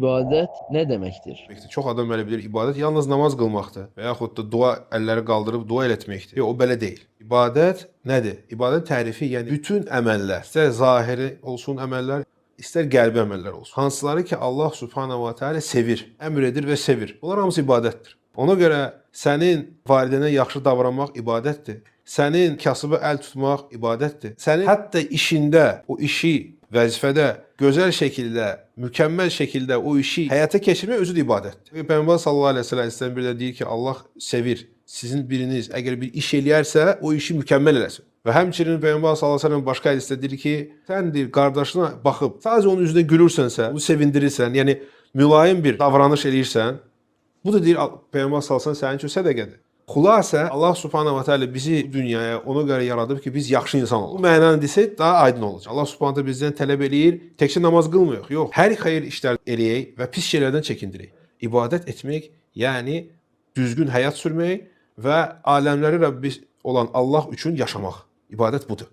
İbadet ne demektir? Çox adam belə bilir, ibadət yalnız namaz qılmaqdır və yaxud da dua, əlləri qaldırıb dua etməkdir. Yox, o belə deyil. İbadət nədir? İbadət tərifi, yəni bütün əməllər, istər zahiri olsun əməllər, istər qəlbi əməllər olsun. Hansıları ki, Allah Subhanahu va Taala sevir, əmr edir və sevir. Bunlar hamısı ibadətdir. Ona görə sənin valideynə yaxşı davranmaq ibadətdir. Sənin kasıbı əl tutmaq ibadətdir. Sənin hətta işində, o işi, vəzifədə gözəl şəkildə, mükəmməl şəkildə o işi həyata keçirmək özü də ibadətdir. Peyğəmbər sallallahu əleyhi və səlləm bir də deyir ki, Allah sevir. Sizin biriniz əgər bir iş eləyərsə, o işi mükəmməl eləsin. Və həmçinin Peyğəmbər sallallahu əleyhi və səlləm başqa hədisdə deyir ki, sən deyir qardaşına baxıb, sadəcə onun üzünə gülürsənsə, onu sevindirirsən, yəni mülayim bir davranış eləyirsən, bu da deyir Peyğəmbər sallallahu əleyhi və səlləm sənin üçün sədəqədir. Xülasə Allah Subhanahu va Taala bizi bu dünyaya ona görə yaradıb ki, biz yaxşı insan olaq. Bu mənanı desək daha aydın olacaq. Allah Subhanahu taala bizdən tələb eləyir, təkcə namaz qılmayaq. Yox, hər xeyir işlər eləyək və pis şeylərdən çəkindirək. İbadət etmək, yəni düzgün həyat sürmək və aləmləri Rəbbi olan Allah üçün yaşamaq. İbadət budur.